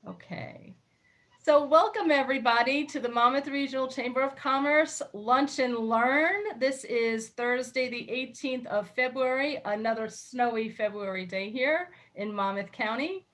Okay. So welcome everybody to the Monmouth Regional Chamber of Commerce Lunch and Learn. This is Thursday, the 18th of February, another snowy February day here in Monmouth County.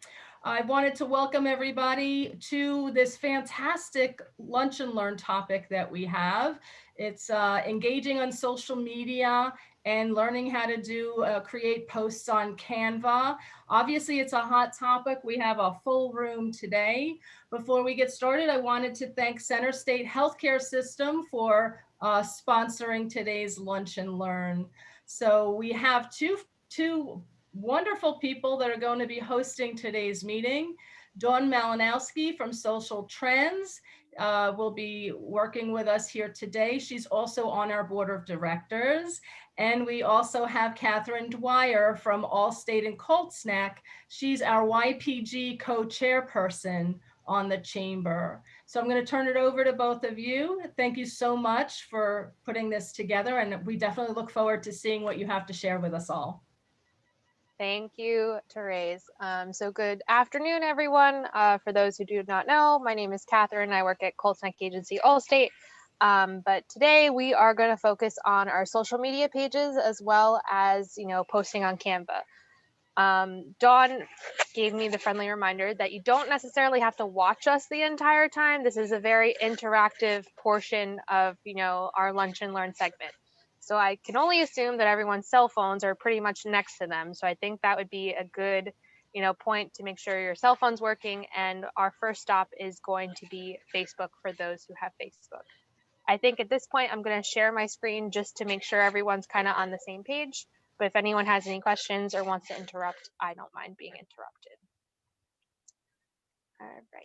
I wanted to welcome everybody to this fantastic lunch and learn topic that we have. It's engaging on social media and learning how to create posts on Canva. Obviously, it's a hot topic. We have a full room today. Before we get started, I wanted to thank Center State Healthcare System for sponsoring today's Lunch and Learn. So we have two wonderful people that are going to be hosting today's meeting. Dawn Malinowski from SocialTrend will be working with us here today. She's also on our board of directors. And we also have Kathrine Dwyer from Allstate and Colts. She's our YPG co-chairperson on the chamber. So I'm going to turn it over to both of you. Thank you so much for putting this together. And we definitely look forward to seeing what you have to share with us all. Thank you, Therese. So good afternoon, everyone. For those who do not know, my name is Kathrine. I work at Colts Neck Agency Allstate. But today we are going to focus on our social media pages as well as, posting on Canva. Dawn gave me the friendly reminder that you don't necessarily have to watch us the entire time. This is a very interactive portion of, our Lunch and Learn segment. So I can only assume that everyone's cell phones are pretty much next to them. So I think that would be a good, point to make sure your cell phone's working. And our first stop is going to be Facebook for those who have Facebook. I think at this point, I'm going to share my screen just to make sure everyone's kind of on the same page. But if anyone has any questions or wants to interrupt, I don't mind being interrupted. All right.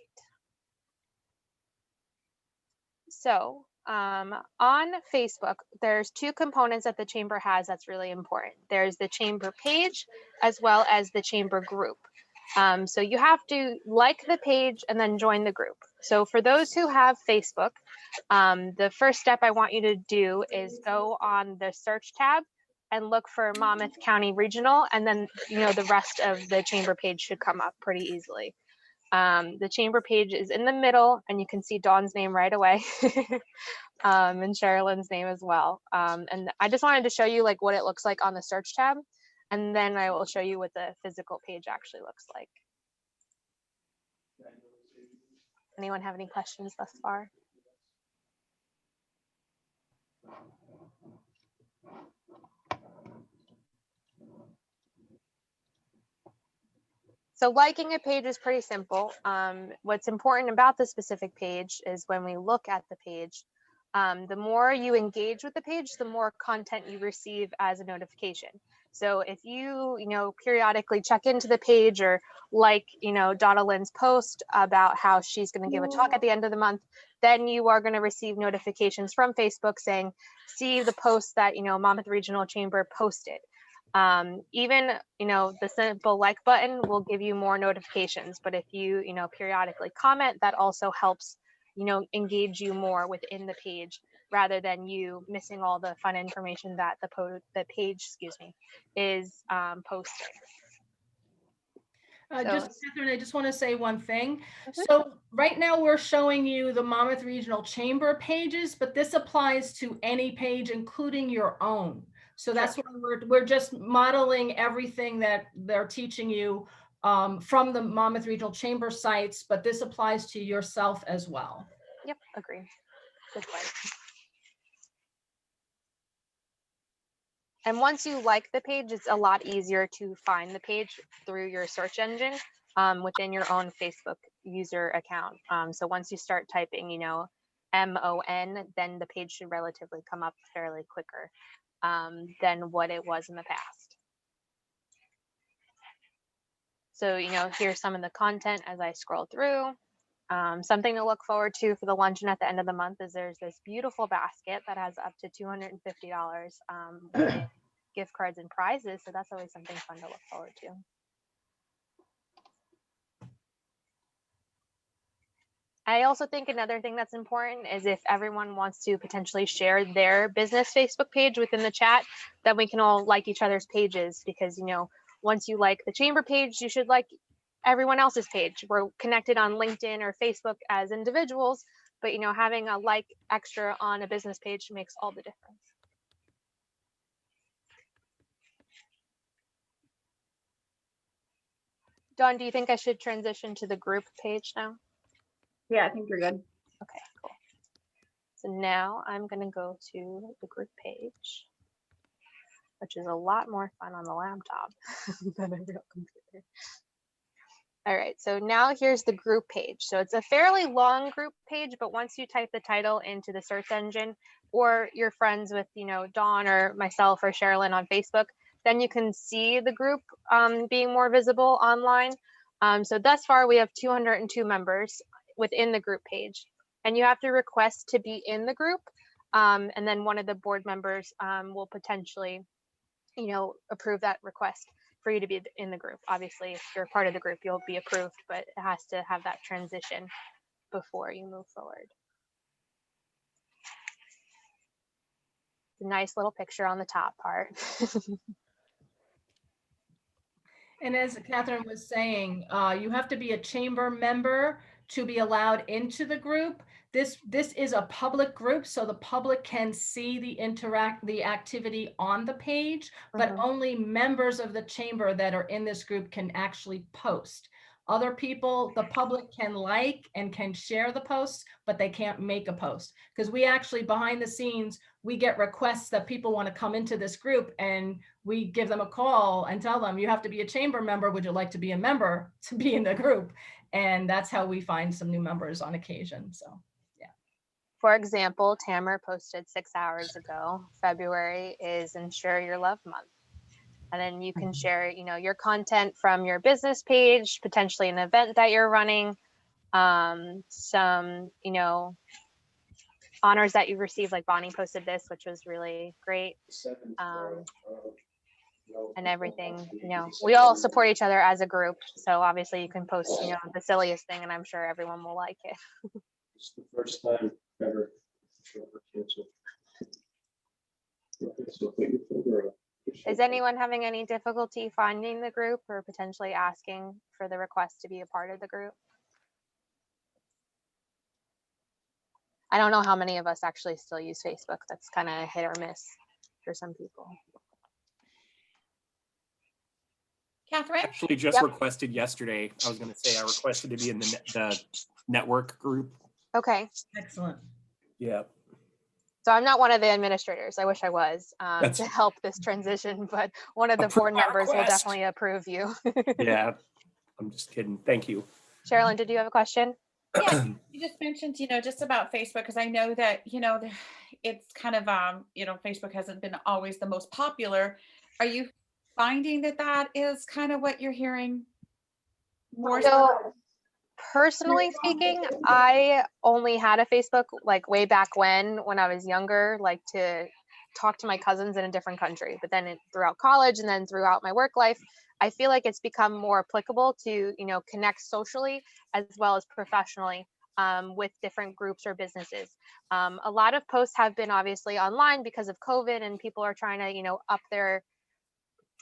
So on Facebook, there's two components that the chamber has that's really important. There's the chamber page as well as the chamber group. So you have to like the page and then join the group. So for those who have Facebook, the first step I want you to do is go on the search tab and look for Monmouth County Regional, and then the rest of the chamber page should come up pretty easily. The chamber page is in the middle, and you can see Dawn's name right away, and Sherilyn's name as well. And I just wanted to show you what it looks like on the search tab, and then I will show you what the physical page actually looks like. Anyone have any questions thus far? So liking a page is pretty simple. What's important about the specific page is when we look at the page, the more you engage with the page, the more content you receive as a notification. So if you, periodically check into the page or DonnaLyn's post about how she's going to give a talk at the end of the month, then you are going to receive notifications from Facebook saying, see the post that, Monmouth Regional Chamber posted. Even, the simple like button will give you more notifications, but if you, periodically comment, that also helps, engage you more within the page rather than you missing all the fun information that the page, is posting. Kathrine, I just want to say one thing. So right now we're showing you the Monmouth Regional Chamber pages, but this applies to any page, including your own. So that's why we're just modeling everything that they're teaching you from the Monmouth Regional Chamber sites, but this applies to yourself as well. Yep, agree. Good point. And once you like the page, it's a lot easier to find the page through your search engine within your own Facebook user account. So once you start typing, MON, then the page should relatively come up fairly quicker than what it was in the past. So, here's some of the content as I scroll through. Something to look forward to for the luncheon at the end of the month is there's this beautiful basket that has up to $250 with gift cards and prizes. So that's always something fun to look forward to. I also think another thing that's important is if everyone wants to potentially share their business Facebook page within the chat, then we can all like each other's pages because, once you like the chamber page, you should like everyone else's page. We're connected on LinkedIn or Facebook as individuals, but you know, having a like extra on a business page makes all the difference. Dawn, do you think I should transition to the group page now? Yeah, I think you're good. Okay, cool. So now I'm going to go to the group page, which is a lot more fun on the laptop than a real computer. All right, so now here's the group page. So it's a fairly long group page, but once you type the title into the search engine, or you're friends with, you know, Dawn or myself or Sherilyn on Facebook, then you can see the group being more visible online. So thus far, we have 202 members within the group page, and you have to request to be in the group, and then one of the board members will potentially, you know, approve that request for you to be in the group. Obviously, if you're part of the group, you'll be approved, but it has to have that transition before you move forward. Nice little picture on the top part. And as Kathrine was saying, you have to be a chamber member to be allowed into the group. This is a public group, so the public can see the activity on the page, but only members of the chamber that are in this group can actually post. Other people, the public can like and can share the posts, but they can't make a post. Because we actually, behind the scenes, we get requests that people want to come into this group, and we give them a call and tell them, you have to be a chamber member. Would you like to be a member to be in the group? And that's how we find some new members on occasion. So, yeah. For example, Tamer posted 6 hours ago, February is Ensure Your Love Month. And then you can share, you know, your content from your business page, potentially an event that you're running, some, you know, honors that you received, like Bonnie posted this, which was really great. And everything, you know, we all support each other as a group. So obviously you can post, you know, the silliest thing, and I'm sure everyone will like it. It's the first time ever. Is anyone having any difficulty finding the group or potentially asking for the request to be a part of the group? I don't know how many of us actually still use Facebook. That's kind of hit or miss for some people. Kathrine? Actually just requested yesterday. I was going to say I requested to be in the network group. Okay. Excellent. Yeah. So I'm not one of the administrators. I wish I was to help this transition, but one of the board members will definitely approve you. Yeah, I'm just kidding. Thank you. Sherilyn, did you have a question? Yeah, you just mentioned, you know, just about Facebook, because I know that, you know, it's kind of, you know, Facebook hasn't been always the most popular. Are you finding that that is kind of what you're hearing more? So personally speaking, I only had a Facebook like way back when I was younger, like to talk to my cousins in a different country. But then throughout college and then throughout my work life, I feel like it's become more applicable to, you know, connect socially as well as professionally with different groups or businesses. A lot of posts have been obviously online because of COVID, and people are trying to, you know, up their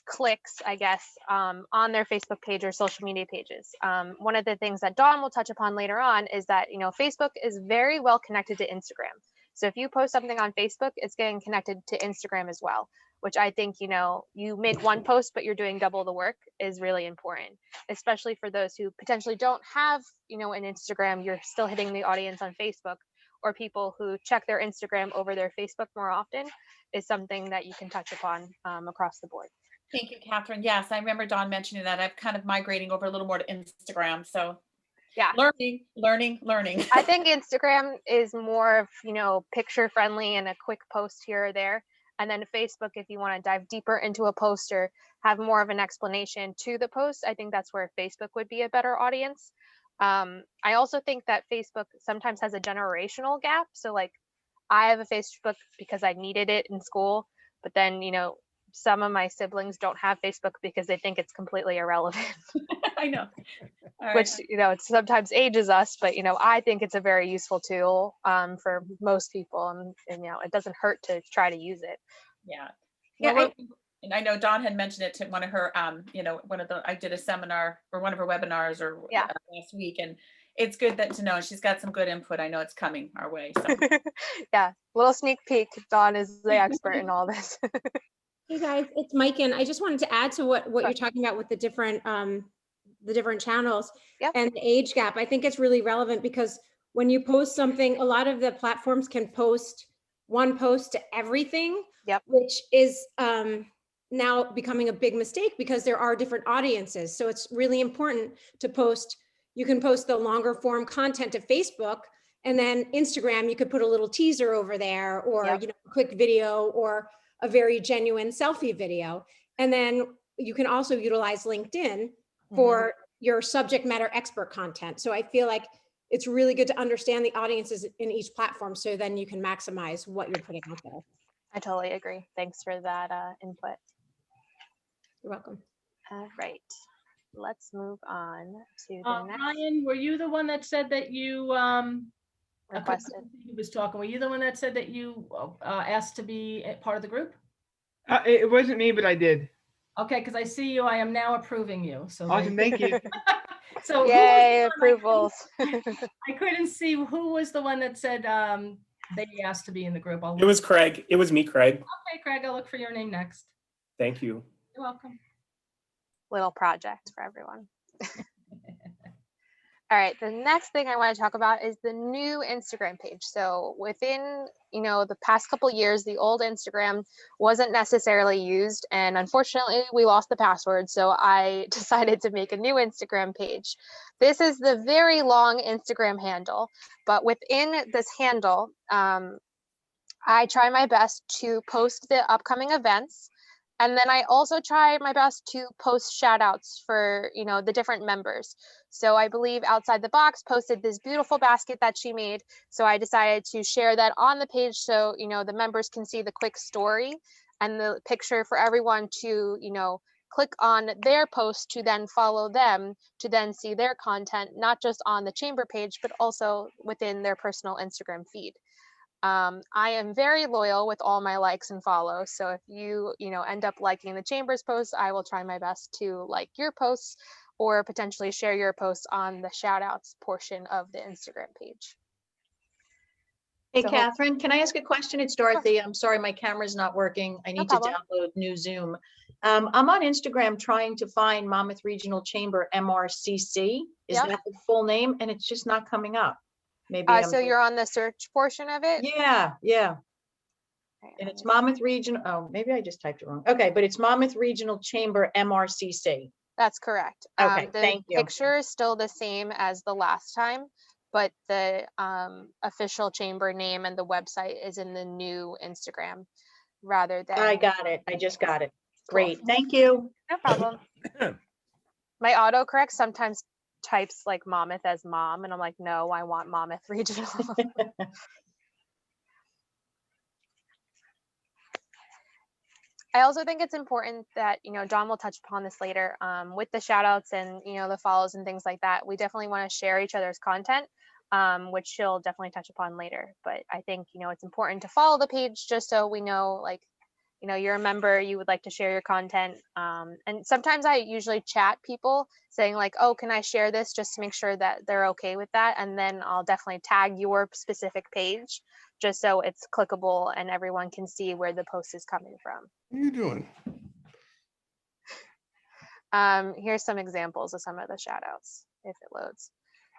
clicks, I guess, on their Facebook page or social media pages. One of the things that Dawn will touch upon later on is that, you know, Facebook is very well connected to Instagram. So if you post something on Facebook, it's getting connected to Instagram as well, which I think, you know, you make one post, but you're doing double the work is really important, especially for those who potentially don't have, you know, an Instagram. You're still hitting the audience on Facebook, or people who check their Instagram over their Facebook more often is something that you can touch upon across the board. Thank you, Kathrine. Yes, I remember Dawn mentioning that. I'm kind of migrating over a little more to Instagram. So yeah, learning. I think Instagram is more of, you know, picture friendly and a quick post here or there. And then Facebook, if you want to dive deeper into a post or have more of an explanation to the post, I think that's where Facebook would be a better audience. I also think that Facebook sometimes has a generational gap. So like I have a Facebook because I needed it in school, but then, you know, some of my siblings don't have Facebook because they think it's completely irrelevant. I know. All right. Which, you know, it sometimes ages us, but, you know, I think it's a very useful tool for most people, and, you know, it doesn't hurt to try to use it. Yeah. Yeah, Well, And I know Dawn had mentioned it to one of her, I did a seminar or one of her webinars last week, and it's good to know she's got some good input. I know it's coming our way. So. Yeah, little sneak peek. Dawn is the expert in all this. Hey guys, it's Mike, and I just wanted to add to what you're talking about with the different channels and the age gap. I think it's really relevant because when you post something, a lot of the platforms can post one post to everything, which is now becoming a big mistake because there are different audiences. So it's really important to post. You can post the longer form content to Facebook, and then Instagram, you could put a little teaser over there, or a quick video, or a very genuine selfie video. And then you can also utilize LinkedIn for your subject matter expert content. So I feel like it's really good to understand the audiences in each platform, so then you can maximize what you're putting out there. I totally agree. Thanks for that input. You're welcome. All right, let's move on to the next. Ryan, were you the one that said that you requested? He was talking. Were you the one that said that you asked to be a part of the group? It wasn't me, but I did. Okay, because I see you. I am now approving you. So Awesome, thank you. So yay, approvals. I couldn't see who was the one that said they asked to be in the group. It was Craig. It was me, Craig. Okay, Craig, I'll look for your name next. Thank you. You're welcome. Little project for everyone. All right, the next thing I want to talk about is the new Instagram page. So within, the past couple years, the old Instagram wasn't necessarily used, and unfortunately we lost the password. So I decided to make a new Instagram page. This is the very long Instagram handle, but within this handle, I try my best to post the upcoming events. And then I also try my best to post shout outs for, the different members. So I believe Outside the Box posted this beautiful basket that she made. So I decided to share that on the page so, the members can see the quick story and the picture for everyone to, click on their post to then follow them, to then see their content, not just on the chamber page, but also within their personal Instagram feed. I am very loyal with all my likes and follows. So if you, end up liking the Chambers posts, I will try my best to like your posts or potentially share your posts on the shout outs portion of the Instagram page. Hey, So Kathrine, can I ask a question? It's Dorothy. I'm sorry, my camera's not working. I need to download new Zoom. I'm on Instagram trying to find Monmouth Regional Chamber MRCC. Is that the full name? And it's just not coming up. Maybe so you're on the search portion of it? Yeah. And it's Monmouth Region. Oh, maybe I just typed it wrong. Okay, but it's Monmouth Regional Chamber MRCC. That's correct. Okay, the thank you. picture is still the same as the last time, but the official chamber name and the website is in the new Instagram rather than. I got it. I just got it. Great. Cool. Thank you. No problem. My autocorrect sometimes types like Monmouth as mom, and I'm like, no, I want Monmouth Regional. I also think it's important that, Dawn will touch upon this later with the shout outs and, the follows and things like that. We definitely want to share each other's content, which she'll definitely touch upon later. But I think, it's important to follow the page just so we know, like, you're a member, you would like to share your content. And sometimes I usually chat people saying like, oh, can I share this, just to make sure that they're okay with that. And then I'll definitely tag your specific page just so it's clickable and everyone can see where the post is coming from. What are you doing? Here's some examples of some of the shout outs if it loads.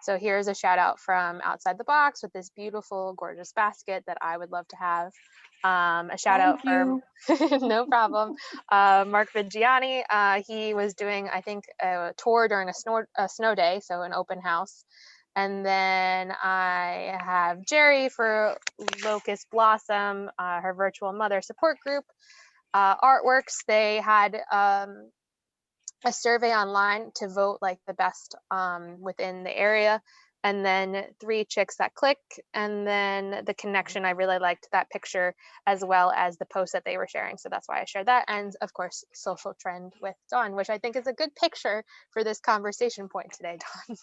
So here's a shout out from Outside the Box with this beautiful, gorgeous basket that I would love to have. A shout out from, no problem, Mark Vigiani. He was doing, I think, a tour during a snow day, so an open house. And then I have Jerry for Locust Blossom, her virtual mother support group. Artworks, they had a survey online to vote like the best within the area, and then 3 chicks that click, and then the connection. I really liked that picture as well as the post that they were sharing, so that's why I shared that. And of course, SocialTrend with Dawn, which I think is a good picture for this conversation point today, Dawn.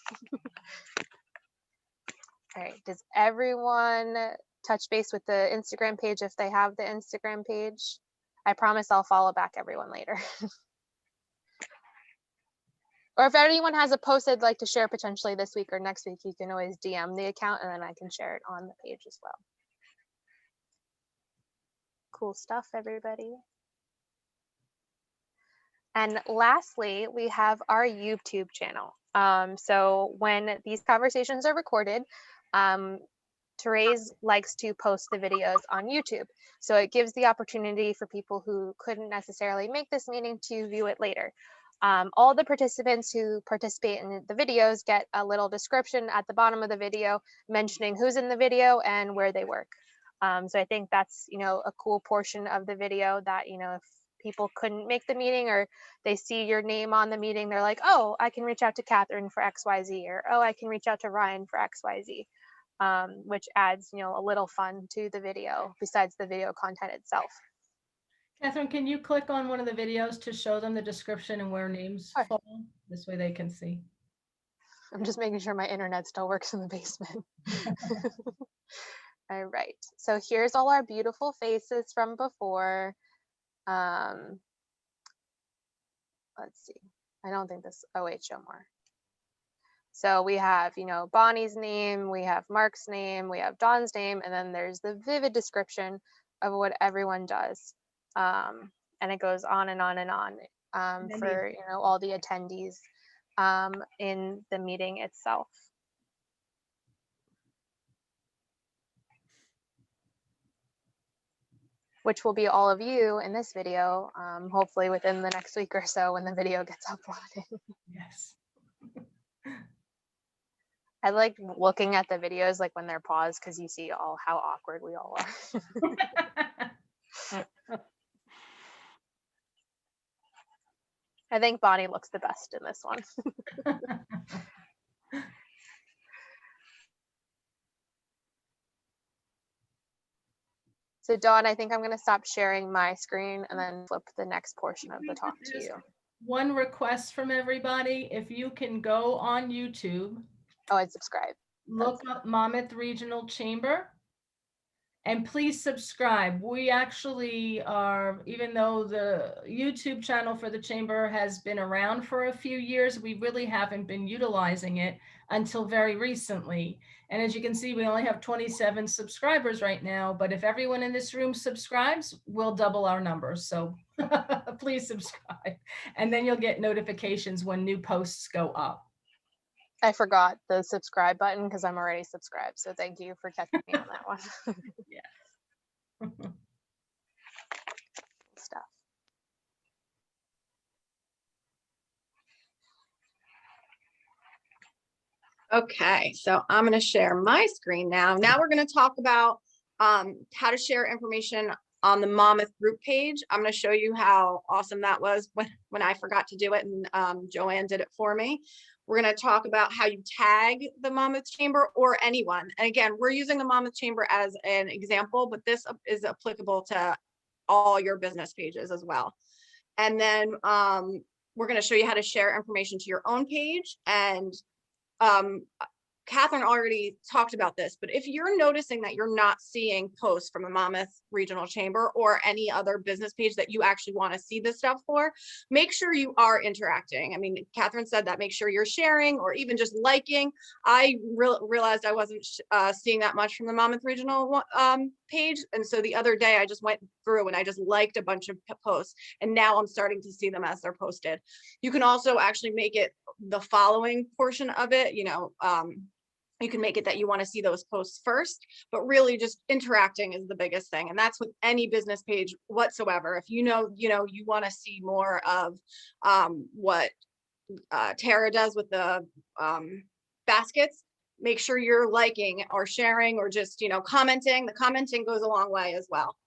All right, does everyone touch base with the Instagram page if they have the Instagram page? I promise I'll follow back everyone later. Or if anyone has a post they'd like to share potentially this week or next week, you can always DM the account and then I can share it on the page as well. Cool stuff, everybody. And lastly, we have our YouTube channel. So when these conversations are recorded, Therese likes to post the videos on YouTube. So it gives the opportunity for people who couldn't necessarily make this meeting to view it later. All the participants who participate in the videos get a little description at the bottom of the video mentioning who's in the video and where they work. So I think that's, a cool portion of the video that, if people couldn't make the meeting or they see your name on the meeting, they're like, oh, I can reach out to Kathrine for XYZ, or oh, I can reach out to Ryan for XYZ, which adds, a little fun to the video besides the video content itself. Kathrine, can you click on one of the videos to show them the description and where names fall? This way they can see. I'm just making sure my internet still works in the basement. All right, so here's all our beautiful faces from before. Let's see, I don't think this, oh wait, show more. So we have, Bonnie's name, we have Mark's name, we have Dawn's name, and then there's the vivid description of what everyone does. And it goes on and on and on for, all the attendees in the meeting itself. Which will be all of you in this video, hopefully within the next week or so when the video gets uploaded. Yes. I like looking at the videos like when they're paused because you see all how awkward we all are. I think Bonnie looks the best in this one. So Dawn, I think I'm going to stop sharing my screen and then flip the next portion of the talk to you. One request from everybody, if you can go on YouTube. Oh, I'd subscribe. Look up Monmouth Regional Chamber. And please subscribe. We actually are, even though the YouTube channel for the chamber has been around for a few years, we really haven't been utilizing it until very recently. And as you can see, we only have 27 subscribers right now, but if everyone in this room subscribes, we'll double our numbers. So please subscribe. And then you'll get notifications when new posts go up. I forgot the subscribe button because I'm already subscribed. So thank you for catching me on that one. Yeah. Stuff. Okay, so I'm going to share my screen now. Now we're going to talk about how to share information on the Monmouth group page. I'm going to show you how awesome that was when I forgot to do it and Joanne did it for me. We're going to talk about how you tag the Monmouth Chamber or anyone. And again, we're using the Monmouth Chamber as an example, but this is applicable to all your business pages as well. And then we're going to show you how to share information to your own page. And Kathrine already talked about this, but if you're noticing that you're not seeing posts from the Monmouth Regional Chamber or any other business page that you actually want to see this stuff for, make sure you are interacting. I mean, Kathrine said that, make sure you're sharing or even just liking. I realized I wasn't seeing that much from the Monmouth Regional page. And so the other day I just went through and I just liked a bunch of posts, and now I'm starting to see them as they're posted. You can also actually make it the following portion of it, you can make it that you want to see those posts first, but really just interacting is the biggest thing. And that's with any business page whatsoever. If you want to see more of what Tara does with the baskets, make sure you're liking or sharing or just, commenting. The commenting goes a long way as well.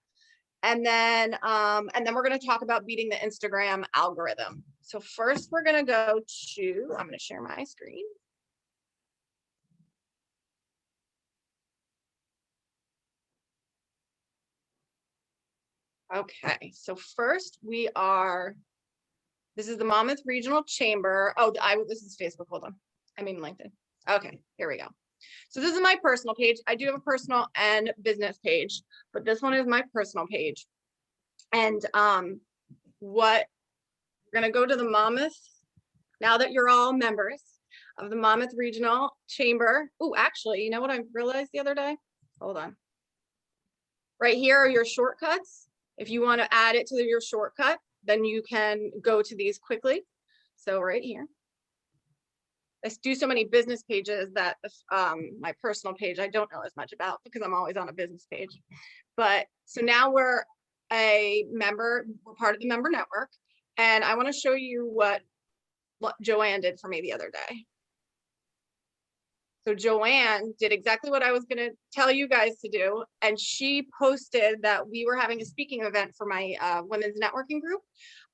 And then we're going to talk about beating the Instagram algorithm. So first we're going to go to, I'm going to share my screen. Okay, so first this is the Monmouth Regional Chamber. Oh, this is Facebook, hold on. I mean LinkedIn. Okay, here we go. So this is my personal page. I do have a personal and business page, but this one is my personal page. And what we're gonna go to the Monmouth, now that you're all members of the Monmouth Regional Chamber. Oh, actually, you know what I realized the other day? Hold on. Right here are your shortcuts. If you want to add it to your shortcut, then you can go to these quickly. So right here. I do so many business pages that my personal page I don't know as much about because I'm always on a business page. But so now we're a member, we're part of the member network. And I want to show you what Joanne did for me the other day. So Joanne did exactly what I was going to tell you guys to do. And she posted that we were having a speaking event for my women's networking group.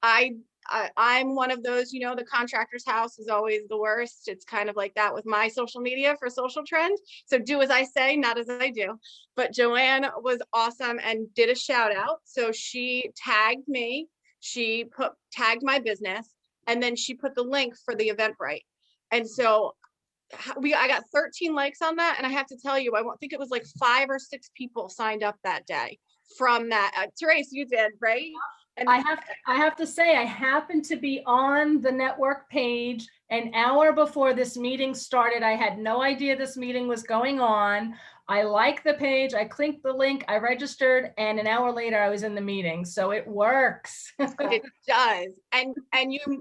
I'm one of those, you know, the contractor's house is always the worst. It's kind of like that with my social media for SocialTrend. So do as I say, not as I do. But Joanne was awesome and did a shout out. So she tagged me, she tagged my business, and then she put the link for the Eventbrite. And so I got 13 likes on that. And I have to tell you, I think it was like 5 or 6 people signed up that day from that. Therese, you did, right? And I have to say, I happened to be on the network page an hour before this meeting started. I had no idea this meeting was going on. I liked the page, I clicked the link, I registered, and an hour later I was in the meeting. So it works. It does. And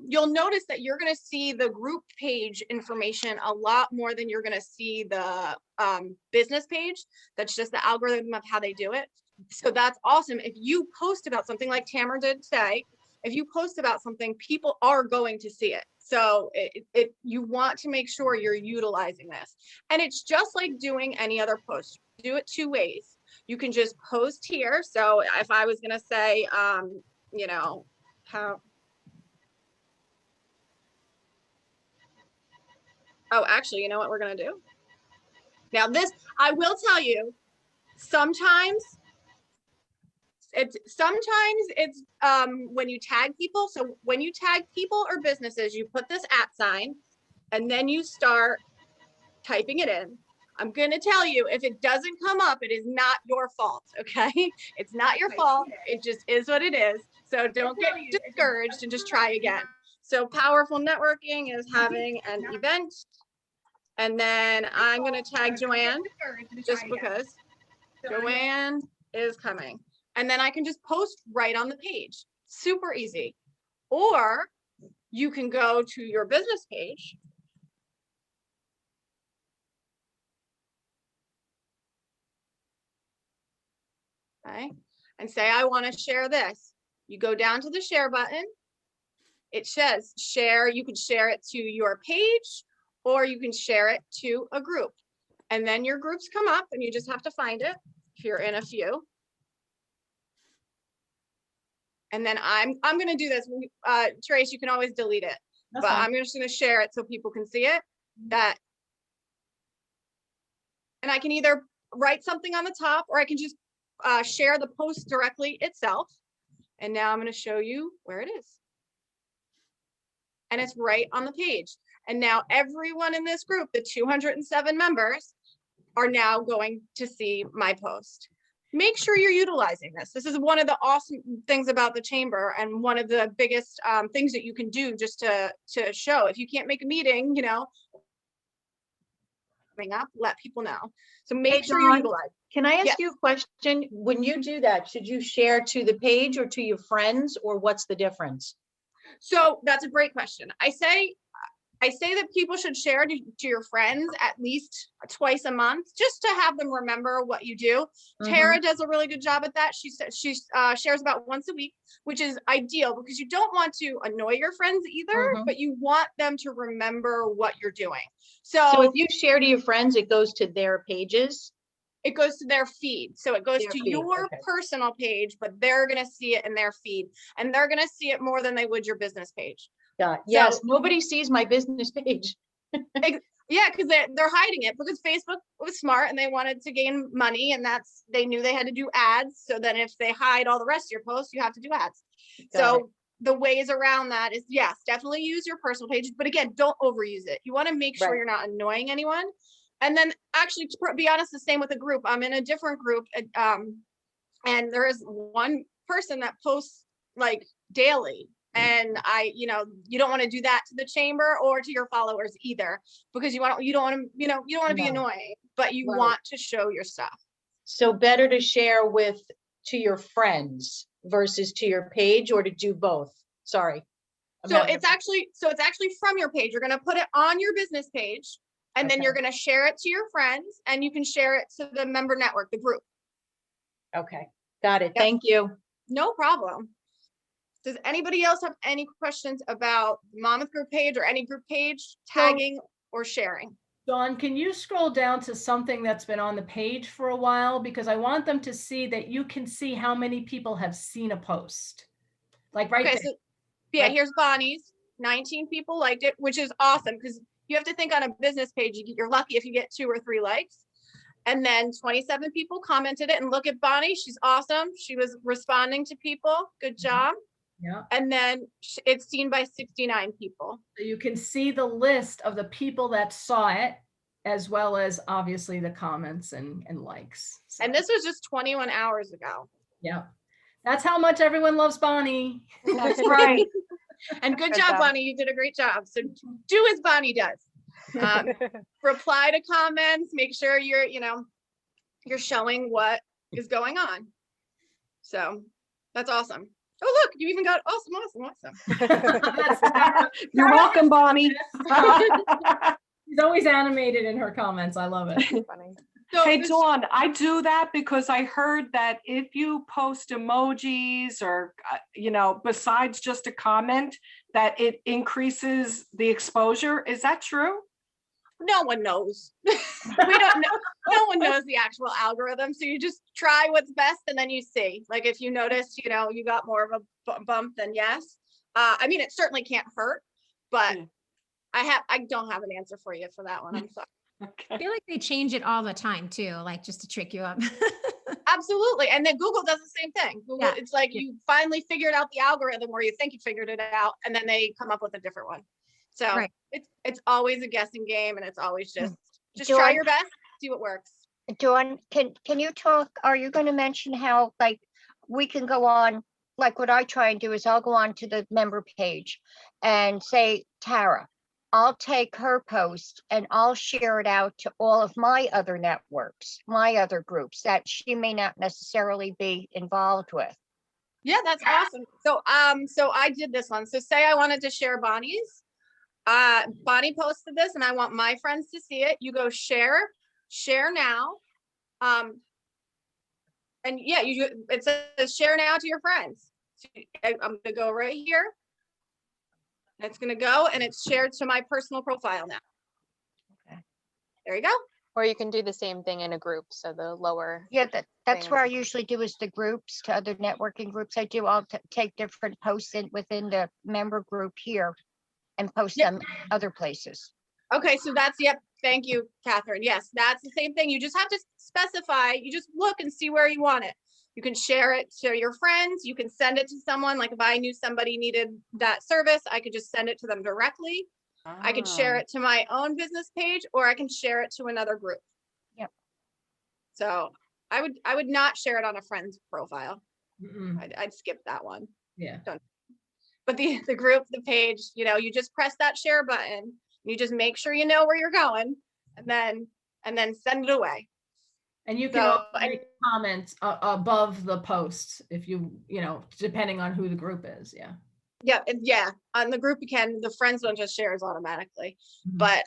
you'll notice that you're going to see the group page information a lot more than you're going to see the business page. That's just the algorithm of how they do it. So that's awesome. If you post about something like Tamer did today, if you post about something, people are going to see it. So you want to make sure you're utilizing this. And it's just like doing any other post. Do it 2 ways. You can just post here. So if I was going to say, you know, actually, you know what we're going to do? Now this, I will tell you, sometimes it's when you tag people. So when you tag people or businesses, you put this @ and then you start typing it in. I'm going to tell you, if it doesn't come up, it is not your fault. Okay. It's not your fault. It just is what it is. So don't get discouraged and just try again. So Powerful Networking is having an event. And then I'm going to tag Joanne just because Joanne is coming. And then I can just post right on the page. Super easy. Or you can go to your business page. Okay. And say, I want to share this. You go down to the share button. It says share. You can share it to your page, or you can share it to a group. And then your groups come up and you just have to find it if you're in a few. And then I'm going to do this. Trace, you can always delete it. That's fine. I'm just going to share it so people can see it. And I can either write something on the top, or I can just share the post directly itself. And now I'm going to show you where it is. And it's right on the page. And now everyone in this group, the 207 members, are now going to see my post. Make sure you're utilizing this. This is one of the awesome things about the chamber, and one of the biggest things that you can do just to show. If you can't make a meeting, you know, coming up, let people know. So make sure you utilize. Can I ask you a question? When you do that, should you share to the page or to your friends, or what's the difference? So that's a great question. I say that people should share to your friends at least twice a month, just to have them remember what you do. Tara does a really good job at that. She shares about once a week, which is ideal because you don't want to annoy your friends either, but you want them to remember what you're doing. So if you share to your friends, it goes to their pages? It goes to their feed. So it goes to your personal page, but they're going to see it in their feed, and they're going to see it more than they would your business page. Yes, nobody sees my business page. Yeah, because they're hiding it, because Facebook was smart and they wanted to gain money, and they knew they had to do ads. So then if they hide all the rest of your posts, you have to do ads. So the ways around that is, yes, definitely use your personal page, but again, don't overuse it. You want to make sure you're not annoying anyone. And then actually, to be honest, the same with a group. I'm in a different group, and there is one person that posts like daily. And you don't want to do that to the chamber or to your followers either, because you don't want to be annoying, but you want to show your stuff. So better to share to your friends versus to your page, or to do both? Sorry. So it's actually from your page. You're going to put it on your business page, and then you're going to share it to your friends, and you can share it to the member network, the group. Okay, got it. Thank you. No problem. Does anybody else have any questions about the Monmouth group page or any group page, tagging or sharing? Dawn, can you scroll down to something that's been on the page for a while? Because I want them to see that you can see how many people have seen a post. Like right there. So, yeah, here's Bonnie's. 19 people liked it, which is awesome, because you have to think on a business page, you're lucky if you get 2 or 3 likes. And then 27 people commented it. And look at Bonnie. She's awesome. She was responding to people. Good job. Yeah. And then it's seen by 69 people. So you can see the list of the people that saw it, as well as obviously the comments and likes. So, and this was just 21 hours ago. Yeah. That's how much everyone loves Bonnie. That's right. And good job, Bonnie. You did a great job. So do as Bonnie does. Reply to comments. Make sure you're showing what is going on. So that's awesome. Oh, look, you even got awesome. You're welcome, Bonnie. She's always animated in her comments. I love it. Funny. So Hey, Dawn, I do that because I heard that if you post emojis or, besides just a comment, that it increases the exposure. Is that true? No one knows. We don't know. No one knows the actual algorithm. So you just try what's best, and then you see. Like if you notice, you got more of a bump, then yes. I mean, it certainly can't hurt, but I don't have an answer for you for that one. I'm sorry. Okay. I feel like they change it all the time too, like just to trick you up. Absolutely. And then Google does the same thing. Google, it's like you finally figured out the algorithm where you think you figured it out, and then they come up with a different one. So it's always a guessing game, and it's always just try your best, see what works. Dawn, can you talk, are you going to mention how like we can go on, like what I try and do is I'll go on to the member page and say, Tara, I'll take her post and I'll share it out to all of my other networks, my other groups that she may not necessarily be involved with. Yeah, that's awesome. So I did this one. So say I wanted to share Bonnie's. Bonnie posted this and I want my friends to see it. You go share now. And yeah, it says share now to your friends. So I'm gonna go right here. It's gonna go and it's shared to my personal profile now. Okay. There you go. Or you can do the same thing in a group. So the lower. Yeah, that's where I usually do is the groups to other networking groups. I'll take different posts within the member group here and post them other places. Okay, so that's, thank you, Kathrine. Yes, that's the same thing. You just have to specify, you just look and see where you want it. You can share it to your friends. You can send it to someone. Like if I knew somebody needed that service, I could just send it to them directly. I could share it to my own business page, or I can share it to another group. Yep. So I would not share it on a friend's profile. Mm-mm. I'd skip that one. Yeah. But the group, the page, you just press that share button. You just make sure you know where you're going, and then send it away. And you can also make comments above the posts if depending on who the group is. Yeah. Yeah. On the group, the friends don't just share automatically, but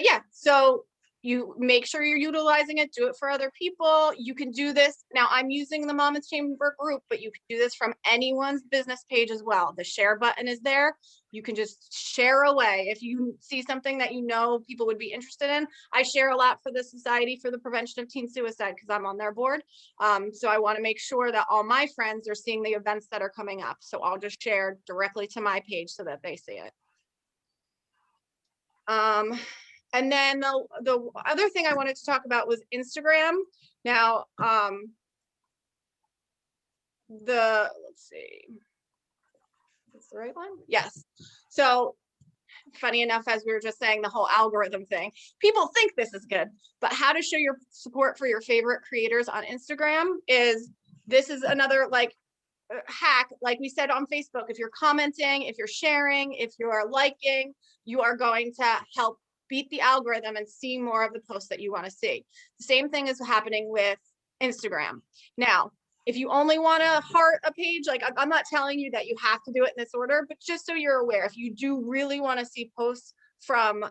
yeah. So you make sure you're utilizing it, do it for other people. You can do this. Now I'm using the Monmouth Chamber group, but you can do this from anyone's business page as well. The share button is there. You can just share away. If you see something that people would be interested in. I share a lot for the Society for the Prevention of Teen Suicide because I'm on their board. So I want to make sure that all my friends are seeing the events that are coming up. So I'll just share directly to my page so that they see it. And then the other thing I wanted to talk about was Instagram. Now, let's see, is the right one? Yes. So funny enough, as we were just saying, the whole algorithm thing, people think this is good, but how to show your support for your favorite creators on Instagram this is another hack, like we said on Facebook, if you're commenting, if you're sharing, if you're liking, you are going to help beat the algorithm and see more of the posts that you want to see. The same thing is happening with Instagram. Now, if you only want to heart a page, like I'm not telling you that you have to do it in this order, but just so you're aware, if you do really want to see posts from,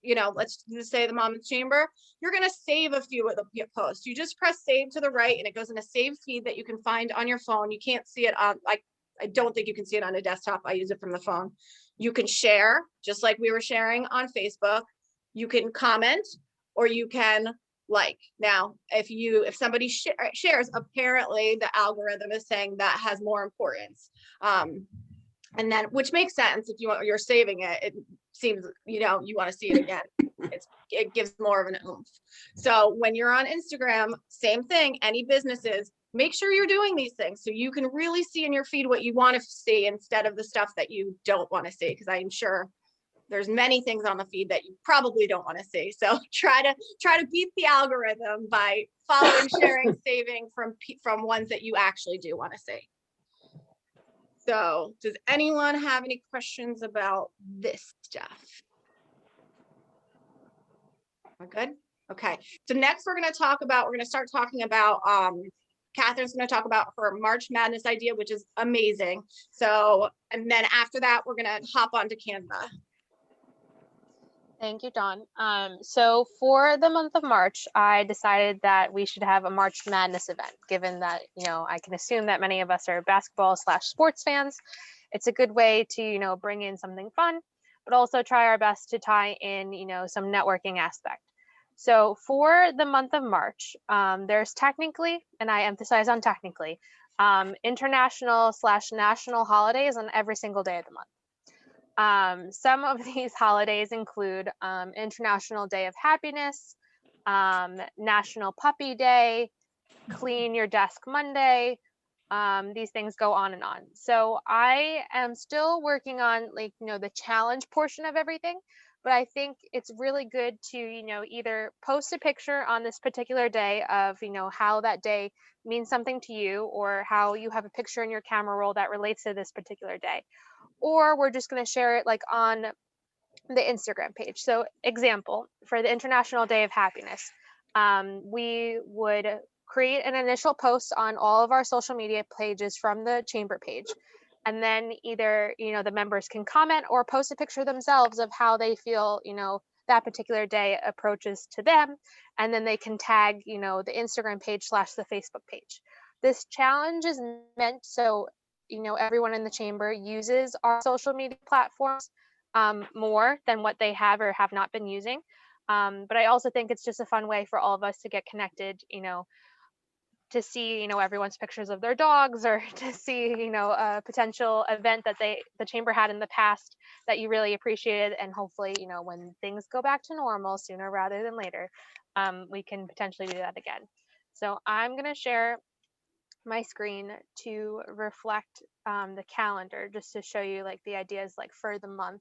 you know, let's just say the Monmouth Chamber, you're going to save a few of the posts. You just press save to the right and it goes in a saved feed that you can find on your phone. You can't see it on, like, I don't think you can see it on a desktop. I use it from the phone. You can share, just like we were sharing on Facebook. You can comment or you can like. Now, if somebody shares, apparently the algorithm is saying that has more importance. And then, which makes sense if you're saving it, it seems, you know, you want to see it again. It gives more of an oomph. So when you're on Instagram, same thing, any businesses, make sure you're doing these things so you can really see in your feed what you want to see instead of the stuff that you don't want to see. Because I'm sure there's many things on the feed that you probably don't want to see. So try to beat the algorithm by following, sharing, saving from ones that you actually do want to see. So does anyone have any questions about this stuff? We're good? Okay. So next we're going to start talking about, Kathrine's going to talk about her March Madness idea, which is amazing. So, and then after that, we're going to hop onto Canva. Thank you, Dawn. So for the month of March, I decided that we should have a March Madness event, given that, you know, I can assume that many of us are basketball/sports fans. It's a good way to, you know, bring in something fun, but also try our best to tie in, you know, some networking aspect. So for the month of March, there's technically, and I emphasize on technically, international/national holidays on every single day of the month. Some of these holidays include International Day of Happiness, National Puppy Day, Clean Your Desk Monday. These things go on and on. So I am still working on, like, you know, the challenge portion of everything, but I think it's really good to, you know, either post a picture on this particular day of, you know, how that day means something to you, or how you have a picture in your camera roll that relates to this particular day. Or we're just going to share it like on the Instagram page. So example, for the International Day of Happiness, we would create an initial post on all of our social media pages from the chamber page. And then either, you know, the members can comment or post a picture themselves of how they feel, you know, that particular day approaches to them. And then they can tag, you know, the Instagram page / the Facebook page. This challenge is meant so, you know, everyone in the chamber uses our social media platforms more than what they have or have not been using. But I also think it's just a fun way for all of us to get connected, you know, to see, you know, everyone's pictures of their dogs, or to see, you know, a potential event that the chamber had in the past that you really appreciated. And hopefully, you know, when things go back to normal sooner rather than later, we can potentially do that again. So I'm going to share my screen to reflect the calendar, just to show you like the ideas like for the month.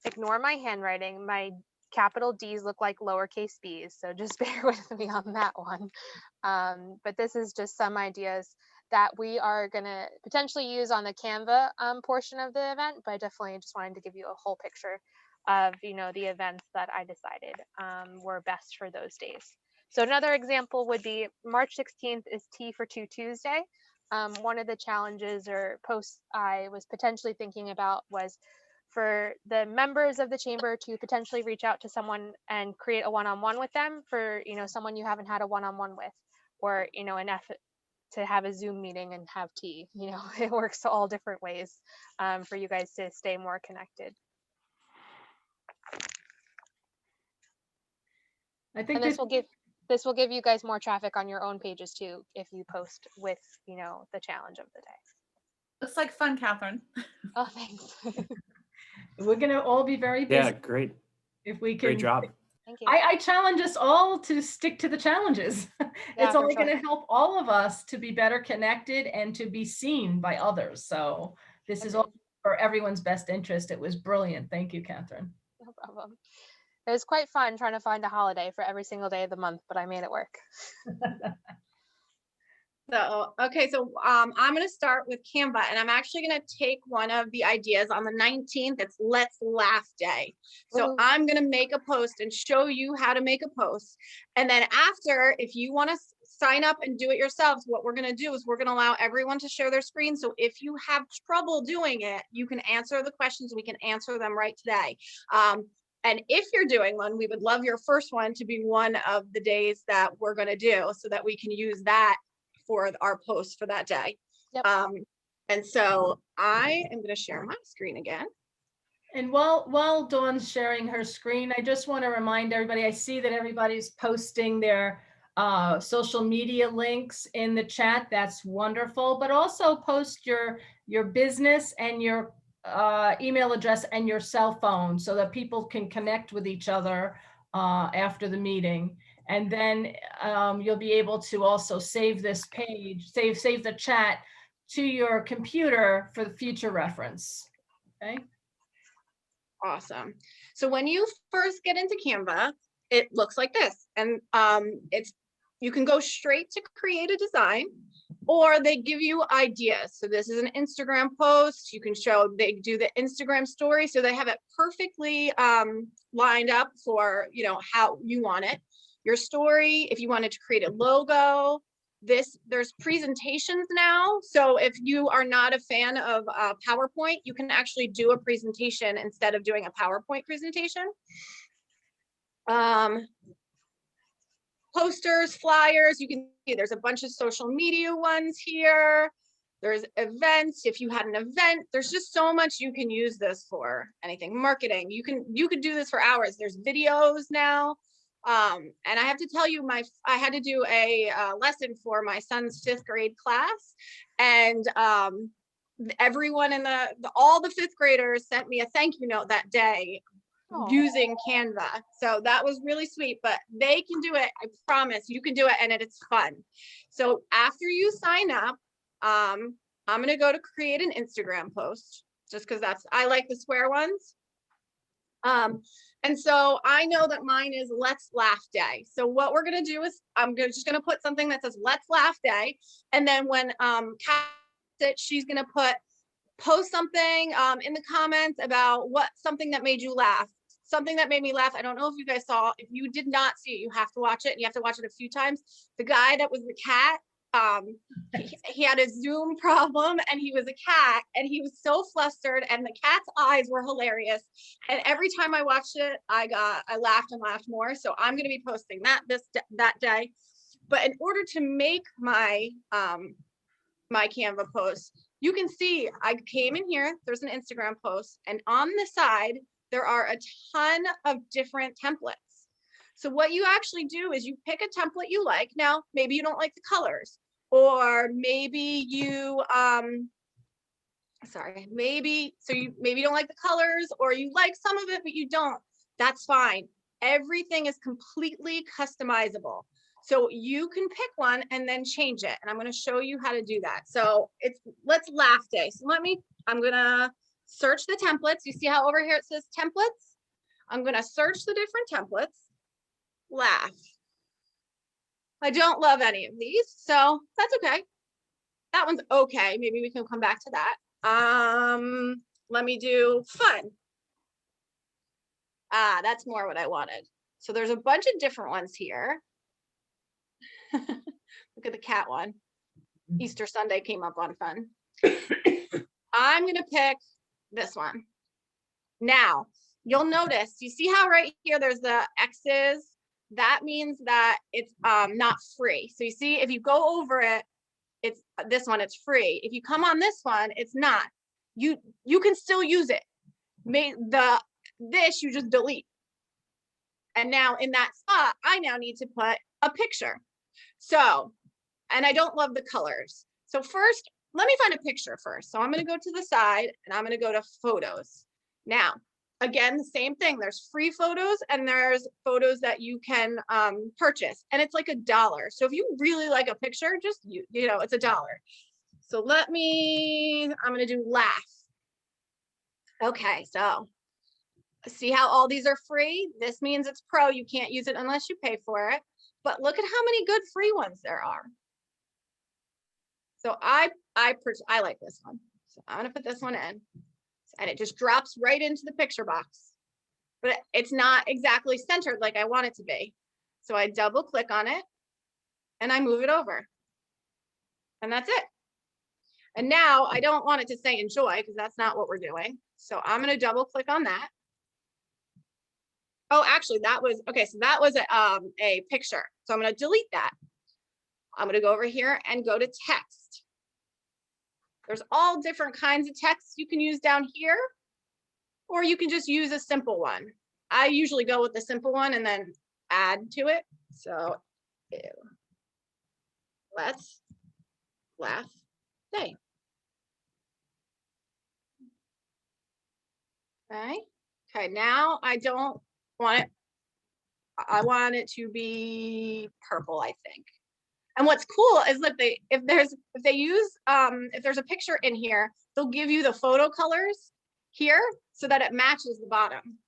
Ignore my handwriting. My capital D's look like lowercase b's, so just bear with me on that one. But this is just some ideas that we are going to potentially use on the Canva portion of the event, but I definitely just wanted to give you a whole picture of, you know, the events that I decided were best for those days. So another example would be March 16th is Tea for Two Tuesday. One of the challenges or posts I was potentially thinking about was for the members of the chamber to potentially reach out to someone and create a one-on-one with them for, you know, someone you haven't had a one-on-one with, or, you know, an effort to have a Zoom meeting and have tea. You know, it works all different ways for you guys to stay more connected. I think this will give you guys more traffic on your own pages too, if you post with, you know, the challenge of the day. Looks like fun, Kathrine. Oh, thanks. We're going to all be very busy. Yeah, great. If we can. Great job. Thank you. I challenge us all to stick to the challenges. It's only going to help all of us to be better connected and to be seen by others. So this is all for everyone's best interest. It was brilliant. Thank you, Kathrine. No problem. It was quite fun trying to find a holiday for every single day of the month, but I made it work. So, okay, so I'm going to start with Canva, and I'm actually going to take one of the ideas on the 19th. It's Let's Laugh Day. So I'm going to make a post and show you how to make a post. And then after, if you want to sign up and do it yourselves, what we're going to do is we're going to allow everyone to share their screen. So if you have trouble doing it, you can answer the questions. We can answer them right today. And if you're doing one, we would love your first one to be one of the days that we're going to do so that we can use that for our post for that day. Yep. And so I am going to share my screen again. And while Dawn's sharing her screen, I just want to remind everybody, I see that everybody's posting their social media links in the chat. That's wonderful, but also post your business and your email address and your cell phone so that people can connect with each other after the meeting. And then you'll be able to also save this page, save the chat to your computer for the future reference. Okay. Awesome. So when you first get into Canva, it looks like this, and you can go straight to create a design, or they give you ideas. So this is an Instagram post. You can show, they do the Instagram story, so they have it perfectly lined up for, you know, how you want it. Your story, if you wanted to create a logo, there's presentations now. So if you are not a fan of PowerPoint, you can actually do a presentation instead of doing a PowerPoint presentation. Posters, flyers, you can see there's a bunch of social media ones here. There's events. If you had an event, there's just so much you can use this for. Anything, marketing, you could do this for hours. There's videos now. And I have to tell you, I had to do a lesson for my son's 5th grade class, and everyone in all the 5th graders sent me a thank you note that day using Canva. So that was really sweet, but they can do it. I promise you can do it, and it's fun. So after you sign up, I'm going to go to create an Instagram post just because I like the square ones. And so I know that mine is Let's Laugh Day. So what we're going to do is just going to put something that says Let's Laugh Day. And then when she's going to post something in the comments about something that made you laugh. Something that made me laugh. I don't know if you guys saw. If you did not see it, you have to watch it. You have to watch it a few times. The guy that was the cat, he had a Zoom problem, and he was a cat, and he was so flustered, and the cat's eyes were hilarious. And every time I watched it, I laughed and laughed more. So I'm going to be posting that day. But in order to make my my Canva post, you can see I came in here. There's an Instagram post, and on the side there are a ton of different templates. So what you actually do is you pick a template you like. Now, maybe you don't like the colors, or maybe you, maybe you don't like the colors, or you like some of it, but you don't. That's fine. Everything is completely customizable. So you can pick one and then change it. And I'm going to show you how to do that. So it's Let's Laugh Day. So I'm going to search the templates. You see how over here it says templates? I'm going to search the different templates. Laugh. I don't love any of these, so that's okay. That one's okay. Maybe we can come back to that. Let me do fun. That's more what I wanted. So there's a bunch of different ones here. Look at the cat one. Easter Sunday came up on fun. I'm going to pick this one. Now, you'll notice, you see how right here there's the X's? That means that it's not free. So you see, if you go over it, it's this one, it's free. If you come on this one, it's not. You can still use it. This you just delete. And now in that spot, I now need to put a picture. So, and I don't love the colors. So first, let me find a picture first. So I'm going to go to the side, and I'm going to go to photos. Now, again, the same thing. There's free photos, and there's photos that you can purchase, and it's like $1. So if you really like a picture, just you know, it's $1. So I'm going to do laugh. Okay, so see how all these are free? This means it's pro. You can't use it unless you pay for it. But look at how many good free ones there are. So I like this one. So I'm gonna put this one in, and it just drops right into the picture box, but it's not exactly centered like I want it to be. So I double click on it and I move it over, and that's it. And now I don't want it to say enjoy because that's not what we're doing. So I'm gonna double click on that. Oh, actually that was, okay, so that was a picture. So I'm gonna delete that. I'm gonna go over here and go to text. There's all different kinds of texts you can use down here, or you can just use a simple one. I usually go with the simple one and then add to it. So let's laugh day. Okay, now I don't want it. I want it to be purple, I think. And what's cool is that if there's a picture in here, they'll give you the photo colors here so that it matches the bottom.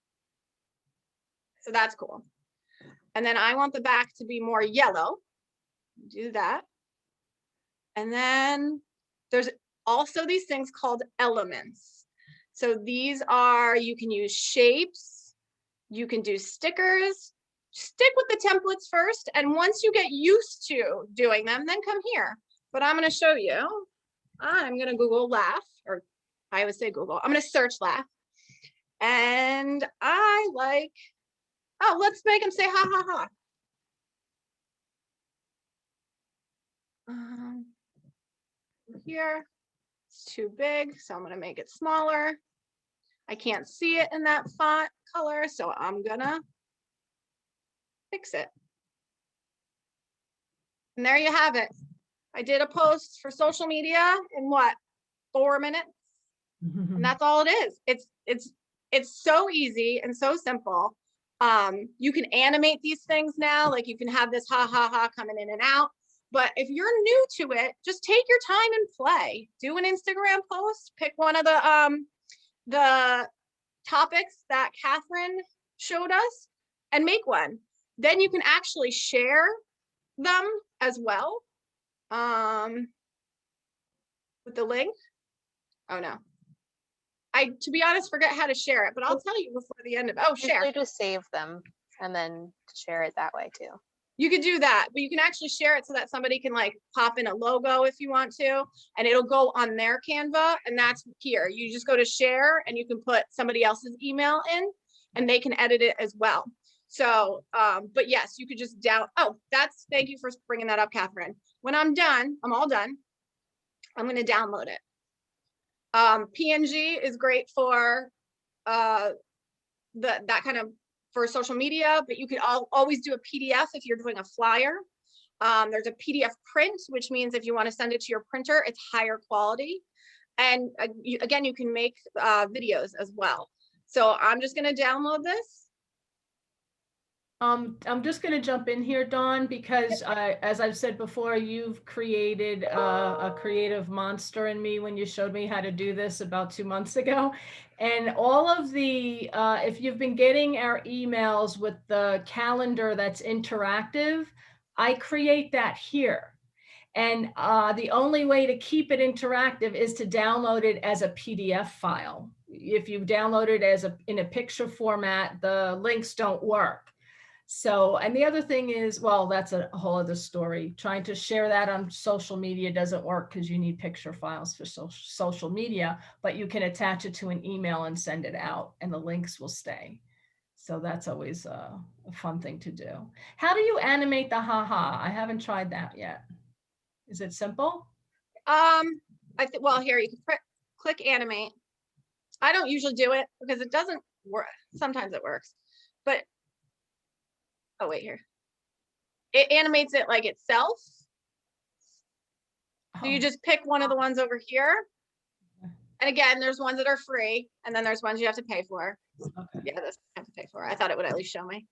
So that's cool. And then I want the back to be more yellow. Do that. And then there's also these things called elements. So these are, you can use shapes, you can do stickers. Stick with the templates first, and once you get used to doing them, then come here. But I'm going to show you. I'm going to Google laugh, or I would say Google. I'm going to search laugh. And I like, oh, let's make them say ha ha ha. Here, it's too big, so I'm going to make it smaller. I can't see it in that font color, so I'm going to fix it. And there you have it. I did a post for social media in what, 4 minutes? And that's all it is. It's so easy and so simple. You can animate these things now, like you can have this ha ha ha coming in and out. But if you're new to it, just take your time and play. Do an Instagram post, pick one of the topics that Kathrine showed us and make one. Then you can actually share them as well with the link. Oh no, to be honest, forget how to share it, but I'll tell you before the end of, oh, share. Usually just save them and then share it that way too. You could do that, but you can actually share it so that somebody can like pop in a logo if you want to, and it'll go on their Canva, and that's here. You just go to share and you can put somebody else's email in and they can edit it as well. So, but yes, you could just thank you for bringing that up, Kathrine. When I'm done, I'm all done, I'm going to download it. PNG is great for that kind of, for social media, but you could always do a PDF if you're doing a flyer. There's a PDF print, which means if you want to send it to your printer, it's higher quality. And again, you can make videos as well. So I'm just going to download this. I'm just going to jump in here, Dawn, because as I've said before, you've created a creative monster in me when you showed me how to do this about 2 months ago. And all of the, if you've been getting our emails with the calendar that's interactive, I create that here. And the only way to keep it interactive is to download it as a PDF file. If you download it as in a picture format, the links don't work. So, and the other thing is, well, that's a whole other story. Trying to share that on social media doesn't work because you need picture files for social media, but you can attach it to an email and send it out and the links will stay. So that's always a fun thing to do. How do you animate the haha? I haven't tried that yet. Is it simple? Well, here you can click animate. I don't usually do it because it doesn't work. Sometimes it works, but oh, wait here. It animates it like itself. So you just pick one of the ones over here. And again, there's ones that are free and then there's ones you have to pay for. Okay. Yeah, this I have to pay for. I thought it would at least show me.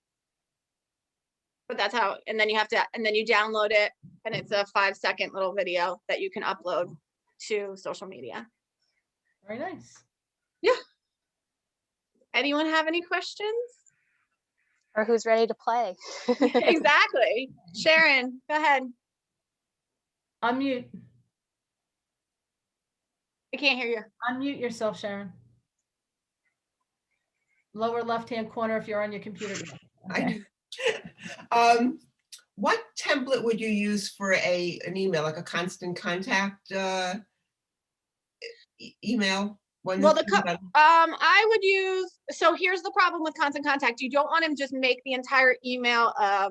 But that's how, and then you have to, and then you download it and it's a 5-second little video that you can upload to social media. Very nice. Yeah. Anyone have any questions? Or who's ready to play? Exactly. Sharon, go ahead. Unmute. I can't hear you. Unmute yourself, Sharon. Lower left-hand corner if you're on your computer. Okay. What template would you use for an email, like a constant contact email? Well, I would use, so here's the problem with constant contact. You don't want to just make the entire email a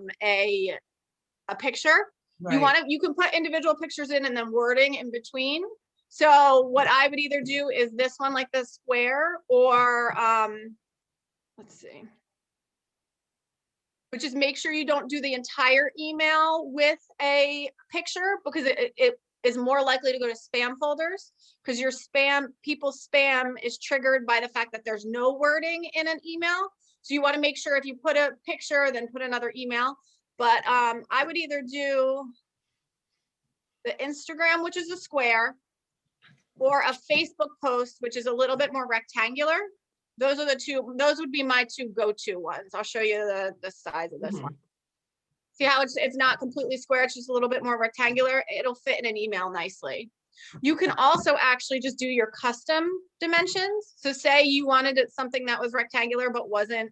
picture. Right. You can put individual pictures in and then wording in between. So what I would either do is this one, like the square, or let's see. But just make sure you don't do the entire email with a picture, because it is more likely to go to spam folders, because your people's spam is triggered by the fact that there's no wording in an email. So you want to make sure if you put a picture, then put another email. But I would either do the Instagram, which is a square, or a Facebook post, which is a little bit more rectangular. Those would be my two go-to ones. I'll show you the size of this one. See how it's not completely square, it's just a little bit more rectangular. It'll fit in an email nicely. You can also actually just do your custom dimensions. So say you wanted something that was rectangular but wasn't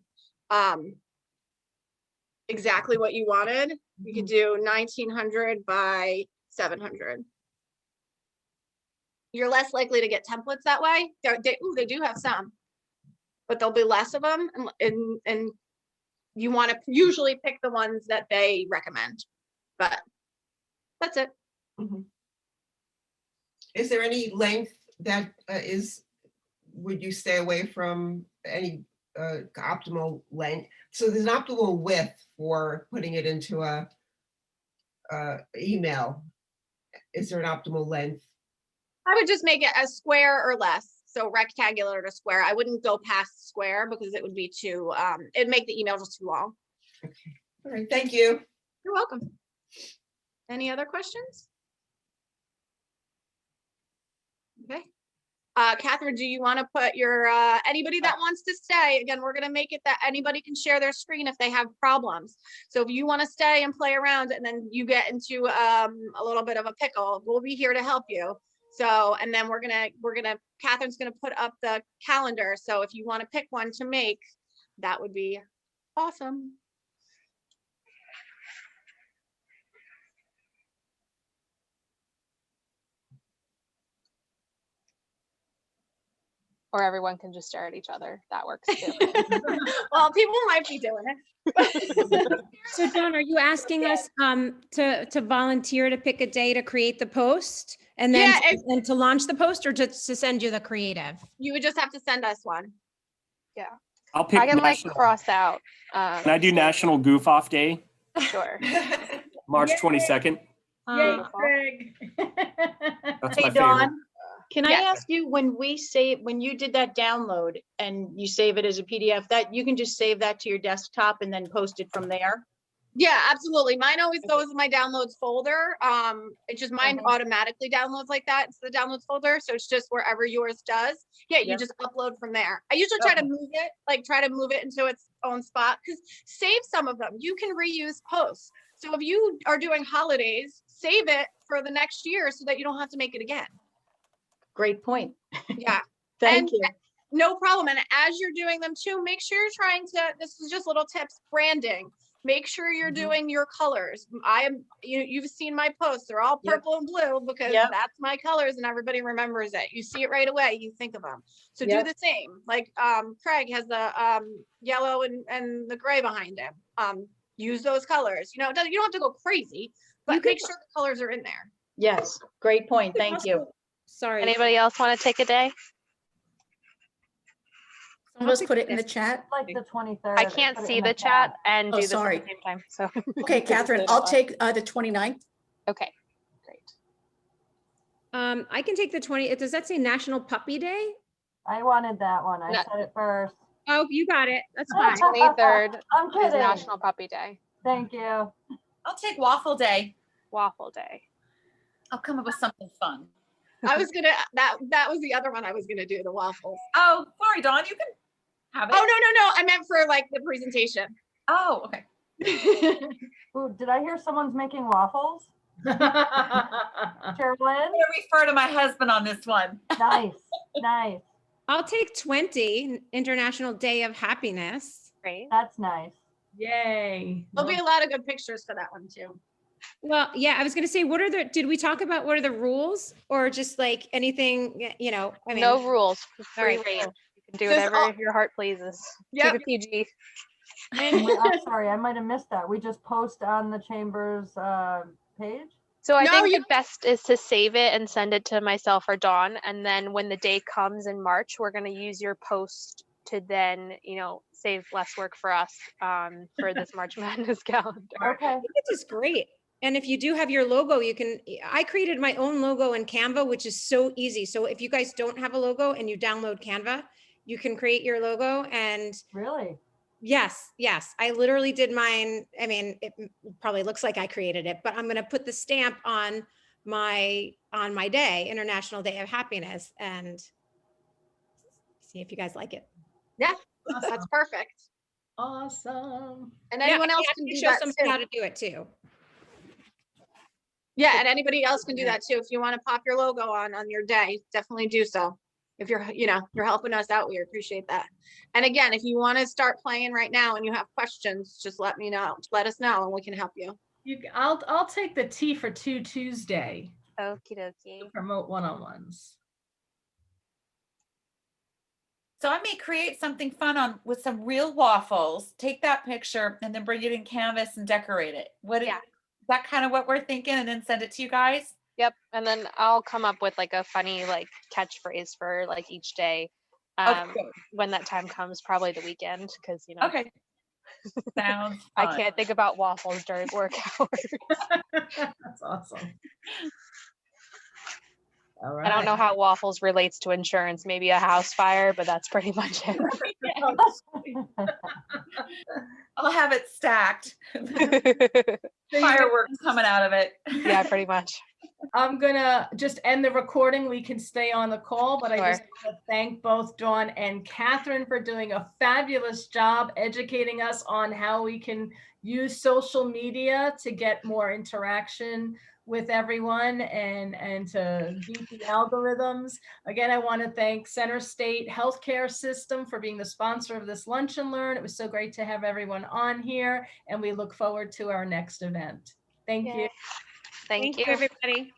exactly what you wanted. You could do 1900 by 700. You're less likely to get templates that way. They do have some, but there'll be less of them, and you want to usually pick the ones that they recommend. But that's it. Is there any length that would you stay away from, any optimal length? So there's an optimal width for putting it into a email. Is there an optimal length? I would just make it a square or less. So rectangular to square. I wouldn't go past square because it would be too, it'd make the email just too long. Okay. All right. Thank you. You're welcome. Any other questions? Okay. Kathrine, do you want to put your, anybody that wants to stay, again, we're going to make it that anybody can share their screen if they have problems. So if you want to stay and play around and then you get into a little bit of a pickle, we'll be here to help you. So, and then Kathrine's gonna put up the calendar. So if you want to pick one to make, that would be awesome. Or everyone can just stare at each other. That works too. Well, people might be doing it. So Dawn, are you asking us to volunteer to pick a day to create the post and then and to launch the post, or just to send you the creative? You would just have to send us one. Yeah. I'll pick. I can national, cross out. Can I do National Goof Off Day? Sure. March 22nd. Yay, Greg. That's Hey, my Dawn, favorite. can I ask you, when you did that download and you save it as a PDF, that you can just save that to your desktop and then post it from there? Yeah, absolutely. Mine always goes in my downloads folder. It's just mine automatically downloads like that. It's the downloads folder. So it's just wherever yours does. Yeah, you just upload from there. I usually try to move it, into its own spot, because save some of them. You can reuse posts. So if you are doing holidays, save it for the next year so that you don't have to make it again. Great point. Yeah. Thank you. No problem. And as you're doing them too, make sure you're trying to, this is just little tips, branding. Make sure you're doing your colors. You've seen my posts. They're all purple and blue because that's my colors and everybody remembers it. You see it right away. You think of them. So do the same. Like Craig has the yellow and the gray behind him. Use those colors. You don't have to go crazy, but make sure the colors are in there. Yes. Great point. Thank you. Sorry. Anybody else want to take a day? Someone just put it in the chat. Like the 23rd. I can't see the chat and do this at the same time. So Okay, Kathrine, I'll take the 29th. Okay, great. I can take the 20. Does that say National Puppy Day? I wanted that one. I said it first. Oh, you got it. That's fine. 23rd I'm is kidding. National Puppy Day. Thank you. I'll take Waffle Day. Waffle Day. I'll come up with something fun. I was gonna, that was the other one I was gonna do, the waffles. Oh, sorry, Dawn, you can have it. Oh, no. I meant for like the presentation. Oh, okay. Ooh, did I hear someone's making waffles? Chairman? I'm gonna refer to my husband on this one. Nice, nice. I'll take 20, International Day of Happiness. Great. That's nice. Yay. There'll be a lot of good pictures for that one too. Well, yeah, I was gonna say, did we talk about what are the rules or just like anything, you know, I mean. No rules, All free right, reign. cool. You can do Just whatever all- your heart pleases. Yep. Keep it PG. I'm sorry, I might have missed that. We just post on the chamber's page? So I No, think you- the best is to save it and send it to myself or Dawn. And then when the day comes in March, we're going to use your post to then, save less work for us for this March Madness calendar. Okay. This is great. And if you do have your logo, I created my own logo in Canva, which is so easy. So if you guys don't have a logo and you download Canva, you can create your logo and Really? yes, I literally did mine. I mean, it probably looks like I created it, but I'm going to put the stamp on my day, International Day of Happiness, and see if you guys like it. Yeah, that's perfect. Awesome. And anyone else I can do show that somebody too. how to do it too. Yeah, and anybody else can do that too. If you want to pop your logo on your day, definitely do so. If you're helping us out, we appreciate that. And again, if you want to start playing right now and you have questions, just let us know and we can help you. I'll take the T for 2 Tuesday. Okie dokie. Promote one-on-ones. So I may create something fun with some real waffles, take that picture and then bring it in Canvas and decorate it. Is that kind of what we're thinking, and then send it to you guys? Yep. And then I'll come up with like a funny catchphrase for each day when that time comes, probably the weekend, because Okay. Sounds I fun. can't think about waffles during work hours. That's awesome. All right. I don't know how waffles relates to insurance, maybe a house fire, but that's pretty much it. I'll have it stacked. Fireworks coming out of it. Yeah, pretty much. I'm gonna just end the recording. We can stay on the call, but I just want to thank both Dawn and Kathrine for doing a fabulous job educating us on how we can use social media to get more interaction with everyone and to beat the algorithms. Again, I want to thank Center State Healthcare System for being the sponsor of this Lunch and Learn. It was so great to have everyone on here, and we look forward to our next event. Thank you. Thank you, everybody.